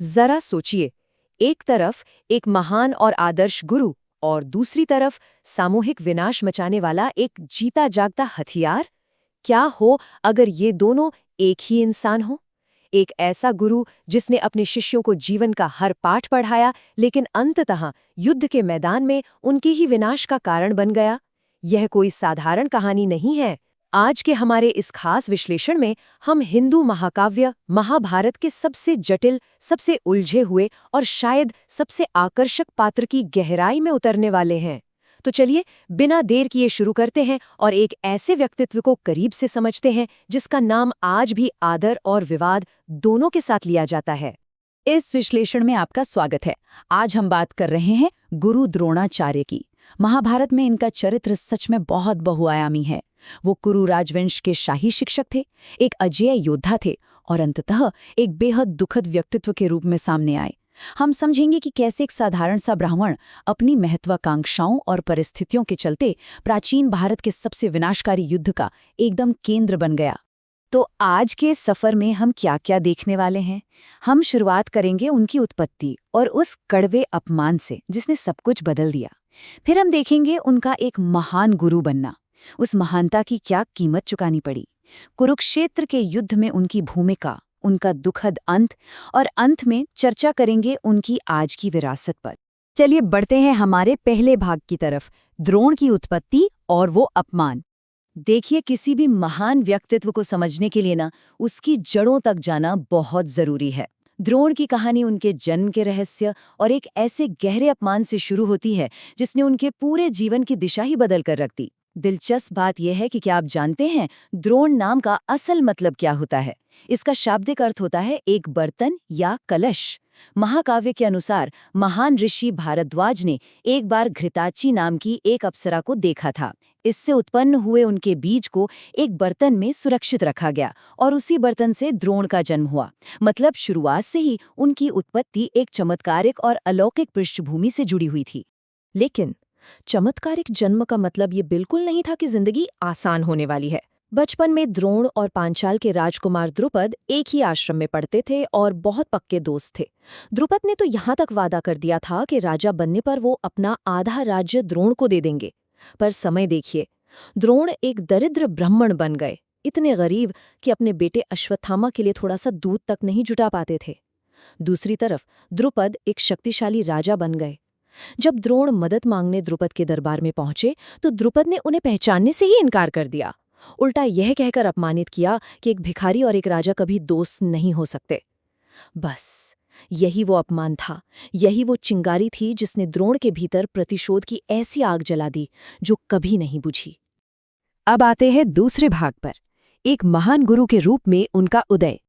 जरा सोचिए, एक तरफ एक महान और आदर्श गुरु और दूसरी तरफ सामूहिक विनाश मचाने वाला एक जीता जागता हथियार। क्या हो अगर ये दोनों एक ही इंसान हो? एक ऐसा गुरु जिसने अपने शिष्यों को जीवन का हर पाठ पढ़ाया, लेकिन अंततः युद्ध के मैदान में उनके ही विनाश का कारण बन गया। यह कोई साधारण कहानी नहीं है। आज के हमारे इस खास विश्लेषण में हम हिंदू महाकाव्य महाभारत के सबसे जटिल, सबसे उलझे हुए और शायद सबसे आकर्षक पात्र की गहराई में उतरने वाले हैं। तो चलिए, बिना देर किए शुरू करते हैं और एक ऐसे व्यक्तित्व को करीब से समझते हैं जिसका नाम आज भी आदर और विवाद दोनों के साथ लिया जाता है। इस विश्लेषण में आपका स्वागत है। आज हम बात कर रहे हैं गुरु द्रोणाचार्य की। महाभारत में इनका चरित्र सच में बहुत बहुआयामी है। वो कुरु राजवंश के शाही शिक्षक थे, एक अजेय योद्धा थे और अंततः एक बेहद दुखद व्यक्तित्व के रूप में सामने आए। हम समझेंगे कि कैसे एक साधारण सा ब्राह्मण अपनी महत्वाकांक्षाओं और परिस्थितियों के चलते प्राचीन भारत के सबसे विनाशकारी युद्ध का एकदम केंद्र बन गया। तो आज के सफर में हम क्या क्या देखने वाले हैं? हम शुरुआत करेंगे उनकी उत्पत्ति और उस कड़वे अपमान से जिसने सब कुछ बदल दिया। फिर हम देखेंगे उनका एक महान गुरु बनना, उस महानता की क्या कीमत चुकानी पड़ी, कुरुक्षेत्र के युद्ध में उनकी भूमिका, उनका दुखद अंत और अंत में चर्चा करेंगे उनकी आज की विरासत पर। चलिए बढ़ते हैं हमारे पहले भाग की तरफ, द्रोण की उत्पत्ति और वो अपमान। देखिए, किसी भी महान व्यक्तित्व को समझने के लिए उसकी जड़ों तक जाना बहुत जरूरी है। द्रोण की कहानी उनके जन्म के रहस्य और एक ऐसे गहरे अपमान से शुरू होती है जिसने उनके पूरे जीवन की दिशा ही बदल कर रख दी। दिलचस्प बात यह है कि क्या आप जानते हैं द्रोण नाम का असल मतलब क्या होता है? इसका शाब्दिक अर्थ होता है एक बर्तन या कलश। महाकाव्य के अनुसार महान ऋषि भारद्वाज ने एक बार घृताची नाम की एक अप्सरा को देखा था। इससे उत्पन्न हुए उनके बीज को एक बर्तन में सुरक्षित रखा गया और उसी बर्तन से द्रोण का जन्म हुआ। मतलब शुरुआत से ही उनकी उत्पत्ति एक चमत्कारिक और अलौकिक पृष्ठभूमि से जुड़ी हुई थी। लेकिन चमत्कारिक जन्म का मतलब ये बिल्कुल नहीं था कि जिंदगी आसान होने वाली है। बचपन में द्रोण और पांचाल के राजकुमार द्रुपद एक ही आश्रम में पढ़ते थे और बहुत पक्के दोस्त थे। द्रुपद ने तो यहाँ तक वादा कर दिया था कि राजा बनने पर वो अपना आधा राज्य द्रोण को दे देंगे। पर समय देखिए, द्रोण एक दरिद्र ब्राह्मण बन गए, इतने गरीब कि अपने बेटे अश्वत्थामा के लिए थोड़ा सा दूध तक नहीं जुटा पाते थे। दूसरी तरफ द्रुपद एक शक्तिशाली राजा बन गए। जब द्रोण मदद मांगने द्रुपद के दरबार में पहुंचे तो द्रुपद ने उन्हें पहचानने से ही इनकार कर दिया। उल्टा यह कहकर अपमानित किया कि एक भिखारी और एक राजा कभी दोस्त नहीं हो सकते। बस यही वो अपमान था, यही वो चिंगारी थी जिसने द्रोण के भीतर प्रतिशोध की ऐसी आग जला दी जो कभी नहीं बुझी। अब आते हैं दूसरे भाग पर, एक महान गुरु के रूप में उनका उदय।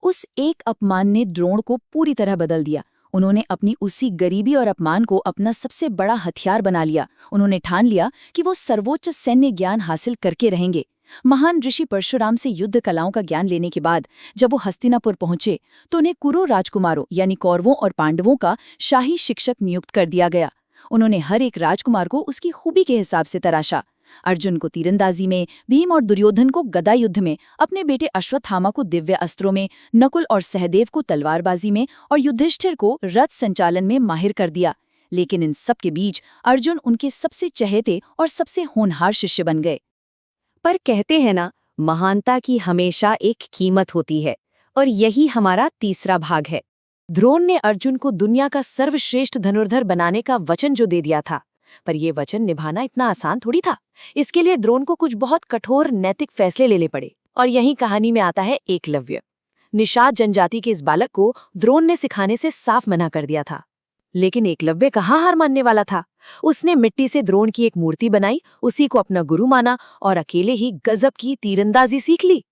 उस एक अपमान ने द्रोण को पूरी तरह बदल दिया। उन्होंने अपनी उसी गरीबी और अपमान को अपना सबसे बड़ा हथियार बना लिया। उन्होंने ठान लिया कि वो सर्वोच्च सैन्य ज्ञान हासिल करके रहेंगे। महान ऋषि परशुराम से युद्ध कलाओं का ज्ञान लेने के बाद जब वो हस्तिनापुर पहुंचे तो उन्हें कुरु राजकुमारों यानी कौरवों और पांडवों का शाही शिक्षक नियुक्त कर दिया गया। उन्होंने हर एक राजकुमार को उसकी खूबी के हिसाब से तराशा। अर्जुन को तीरंदाजी में, भीम और दुर्योधन को गदा युद्ध में, अपने बेटे अश्वत्थामा को दिव्य अस्त्रों में, नकुल और सहदेव को तलवारबाजी में और युधिष्ठिर को रथ संचालन में माहिर कर दिया। लेकिन इन सब के बीच अर्जुन उनके सबसे चहेते और सबसे होनहार शिष्य बन गए। पर कहते हैं महानता की हमेशा एक कीमत होती है, और यही हमारा तीसरा भाग है। द्रोण ने अर्जुन को दुनिया का सर्वश्रेष्ठ धनुर्धर बनाने का वचन जो दे दिया था, पर यह वचन निभाना इतना आसान थोड़ी था। इसके लिए द्रोण को कुछ बहुत कठोर नैतिक फैसले लेने पड़े, और यही कहानी में आता है एकलव्य। निषाद जनजाति के इस बालक को द्रोण ने सिखाने से साफ मना कर दिया था। लेकिन एकलव्य कहाँ हार मानने वाला था। उसने मिट्टी से द्रोण की एक मूर्ति बनाई, उसी को अपना गुरु माना और अकेले ही गजब की तीरंदाजी सीख ली।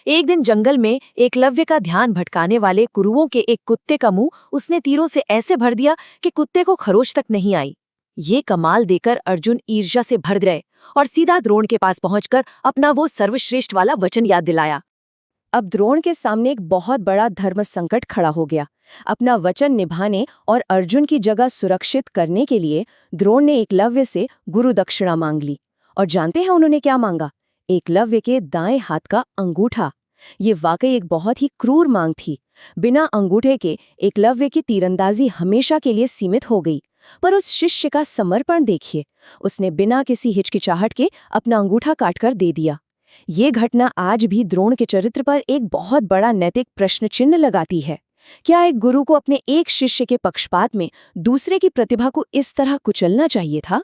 एक दिन जंगल में एकलव्य का ध्यान भटकाने वाले कुरुओं के एक कुत्ते का मुंह उसने तीरों से ऐसे भर दिया कि कुत्ते को खरोच तक नहीं आई। ये कमाल देकर अर्जुन ईर्ष्या से भर गए और सीधा द्रोण के पास पहुंचकर अपना वो सर्वश्रेष्ठ वाला वचन याद दिलाया। अब द्रोण के सामने एक बहुत बड़ा धर्म संकट खड़ा हो गया। अपना वचन निभाने और अर्जुन की जगह सुरक्षित करने के लिए द्रोण ने एकलव्य से गुरु दक्षिणा मांग ली। और जानते हैं उन्होंने क्या मांगा? एकलव्य के दाएं हाथ का अंगूठा। ये वाकई एक बहुत ही क्रूर मांग थी। बिना अंगूठे के एकलव्य की तीरंदाजी हमेशा के लिए सीमित हो गई। पर उस शिष्य का समर्पण देखिए, उसने बिना किसी हिचकिचाहट के अपना अंगूठा काटकर दे दिया। ये घटना आज भी द्रोण के चरित्र पर एक बहुत बड़ा नैतिक प्रश्न चिन्ह लगाती है। क्या एक गुरु को अपने एक शिष्य के पक्षपात में दूसरे की प्रतिभा को इस तरह कुचलना चाहिए था?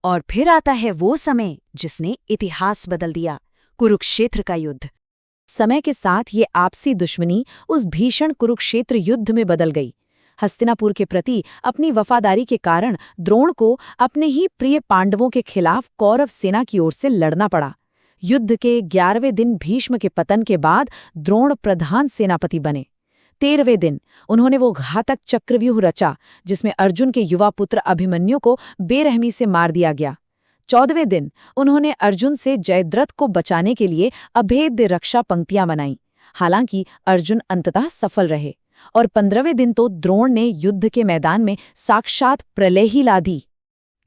और फिर आता है वो समय जिसने इतिहास बदल दिया, कुरुक्षेत्र का युद्ध। समय के साथ ये आपसी दुश्मनी उस भीषण कुरुक्षेत्र युद्ध में बदल गई। हस्तिनापुर के प्रति अपनी वफादारी के कारण द्रोण को अपने ही प्रिय पांडवों के खिलाफ कौरव सेना की ओर से लड़ना पड़ा। युद्ध के 11वें दिन भीष्म के पतन के बाद द्रोण प्रधान सेनापति बने। 13वें दिन उन्होंने वो घातक चक्रव्यूह रचा जिसमें अर्जुन के युवा पुत्र अभिमन्यु को बेरहमी से मार दिया गया। 14वें दिन उन्होंने अर्जुन से जयद्रथ को बचाने के लिए अभेद्य रक्षा पंक्तियां बनाईं। हालांकि अर्जुन अंततः सफल रहे और 15वें दिन तो द्रोण ने युद्ध के मैदान में साक्षात प्रलय ही ला दी।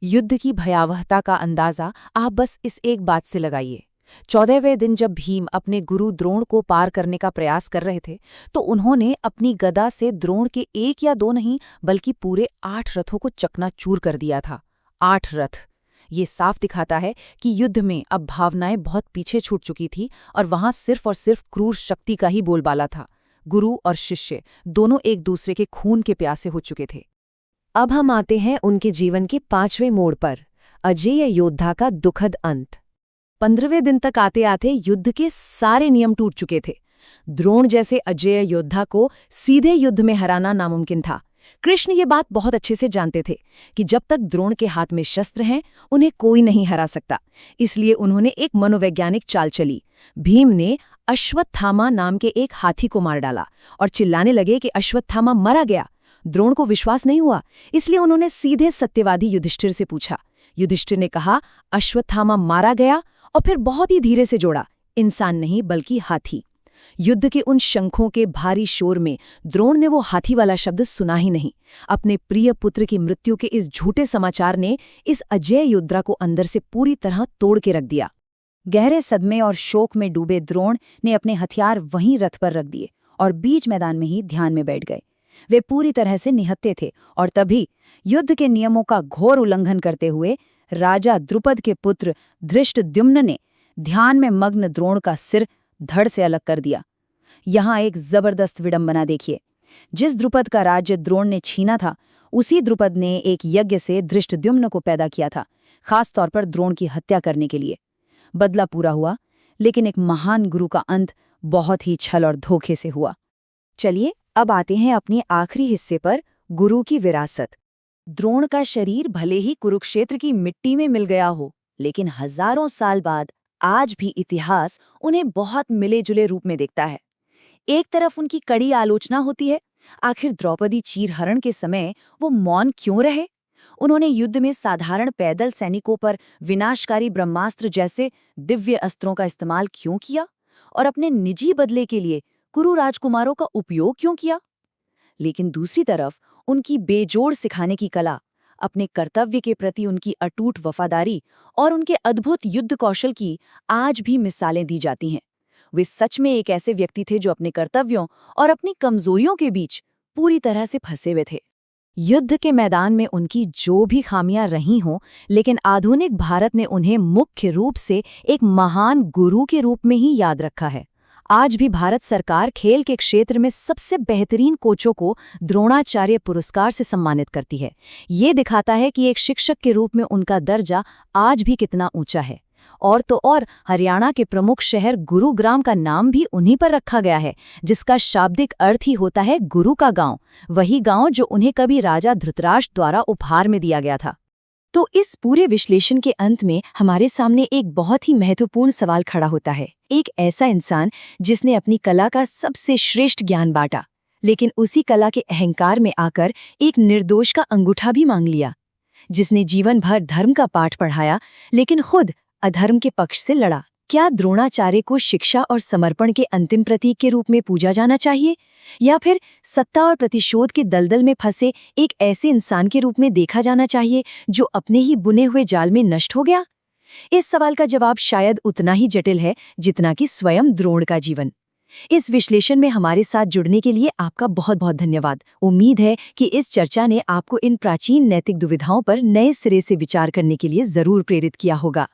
युद्ध की भयावहता का अंदाजा आप बस इस एक बात से लगाइए। 14वें दिन जब भीम अपने गुरु द्रोण को पार करने का प्रयास कर रहे थे, तो उन्होंने अपनी गदा से द्रोण के 1 या 2 नहीं बल्कि पूरे 8 रथों को चकनाचूर कर दिया था। 8 रथ। ये साफ दिखाता है कि युद्ध में अब भावनाएं बहुत पीछे छूट चुकी थी और वहां सिर्फ और सिर्फ क्रूर शक्ति का ही बोलबाला था। गुरु और शिष्य दोनों एक दूसरे के खून के प्यासे हो चुके थे। अब हम आते हैं उनके जीवन के 5वें मोड़ पर, अजेय योद्धा का दुखद अंत। 15वें दिन तक आते आते युद्ध के सारे नियम टूट चुके थे। द्रोण जैसे अजेय योद्धा को सीधे युद्ध में हराना नामुमकिन था। कृष्ण ये बात बहुत अच्छे से जानते थे कि जब तक द्रोण के हाथ में शस्त्र हैं उन्हें कोई नहीं हरा सकता। इसलिए उन्होंने एक मनोवैज्ञानिक चाल चली। भीम ने अश्वत्थामा नाम के एक हाथी को मार डाला और चिल्लाने लगे कि अश्वत्थामा मरा गया। द्रोण को विश्वास नहीं हुआ, इसलिए उन्होंने सीधे सत्यवादी युधिष्ठिर से पूछा। युधिष्ठिर ने कहा अश्वत्थामा मारा गया और फिर बहुत ही धीरे से जोड़ा, इंसान नहीं बल्कि हाथी। युद्ध के उन शंखों के भारी शोर में द्रोण ने वो हाथी वाला शब्द सुना ही नहीं। अपने प्रिय पुत्र की मृत्यु के इस झूठे समाचार ने इस अजेय योद्धा को अंदर से पूरी तरह तोड़ के रख दिया। गहरे सदमे और शोक में डूबे द्रोण ने अपने हथियार वहीं रथ पर रख दिए और बीच मैदान में ही ध्यान में बैठ गए। वे पूरी तरह से निहत्थे थे और तभी युद्ध के नियमों का घोर उल्लंघन करते हुए राजा द्रुपद के पुत्र धृष्टद्युम्न ने ध्यान में मग्न द्रोण का सिर धड़ से अलग कर दिया। यहाँ एक जबरदस्त विडंबना देखिए। जिस द्रुपद का राज्य द्रोण ने छीना था, उसी द्रुपद ने एक यज्ञ से धृष्टद्युम्न को पैदा किया था, खास तौर पर द्रोण की हत्या करने के लिए। बदला पूरा हुआ, लेकिन एक महान गुरु का अंत बहुत ही छल और धोखे से हुआ। चलिए अब आते हैं अपने आखिरी हिस्से पर, गुरु की विरासत। द्रोण का शरीर भले ही कुरुक्षेत्र की मिट्टी में मिल गया हो, लेकिन हजारों साल बाद आज भी इतिहास उन्हें बहुत मिले जुले रूप में देखता है। एक तरफ उनकी कड़ी आलोचना होती है, आखिर द्रौपदी चीरहरण के समय वो मौन क्यों रहे? उन्होंने युद्ध में साधारण पैदल सैनिकों पर विनाशकारी ब्रह्मास्त्र जैसे दिव्य अस्त्रों का इस्तेमाल क्यों किया और अपने निजी बदले के लिए कुरु राजकुमारों का उपयोग क्यों किया? लेकिन दूसरी तरफ उनकी बेजोड़ सिखाने की कला, अपने कर्तव्य के प्रति उनकी अटूट वफादारी और उनके अद्भुत युद्ध कौशल की आज भी मिसालें दी जाती हैं। वे सच में एक ऐसे व्यक्ति थे जो अपने कर्तव्यों और अपनी कमजोरियों के बीच पूरी तरह से फंसे हुए थे। युद्ध के मैदान में उनकी जो भी खामियां रही हों, लेकिन आधुनिक भारत ने उन्हें मुख्य रूप से एक महान गुरु के रूप में ही याद रखा है। आज भी भारत सरकार खेल के क्षेत्र में सबसे बेहतरीन कोचों को द्रोणाचार्य पुरस्कार से सम्मानित करती है। ये दिखाता है कि एक शिक्षक के रूप में उनका दर्जा आज भी कितना ऊंचा है। और तो और हरियाणा के प्रमुख शहर गुरुग्राम का नाम भी उन्हीं पर रखा गया है, जिसका शाब्दिक अर्थ ही होता है गुरु का गांव, वही गांव जो उन्हें कभी राजा धृतराष्ट्र द्वारा उपहार में दिया गया था। तो इस पूरे विश्लेषण के अंत में हमारे सामने एक बहुत ही महत्वपूर्ण सवाल खड़ा होता है। एक ऐसा इंसान जिसने अपनी कला का सबसे श्रेष्ठ ज्ञान बांटा, लेकिन उसी कला के अहंकार में आकर एक निर्दोष का अंगूठा भी मांग लिया, जिसने जीवन भर धर्म का पाठ पढ़ाया लेकिन खुद अधर्म के पक्ष से लड़ा। क्या द्रोणाचार्य को शिक्षा और समर्पण के अंतिम प्रतीक के रूप में पूजा जाना चाहिए, या फिर सत्ता और प्रतिशोध के दलदल में फंसे एक ऐसे इंसान के रूप में देखा जाना चाहिए जो अपने ही बुने हुए जाल में नष्ट हो गया? इस सवाल का जवाब शायद उतना ही जटिल है जितना कि स्वयं द्रोण का जीवन। इस विश्लेषण में हमारे साथ जुड़ने के लिए आपका बहुत बहुत धन्यवाद। उम्मीद है कि इस चर्चा ने आपको इन प्राचीन नैतिक दुविधाओं पर नए सिरे से विचार करने के लिए जरूर प्रेरित किया होगा।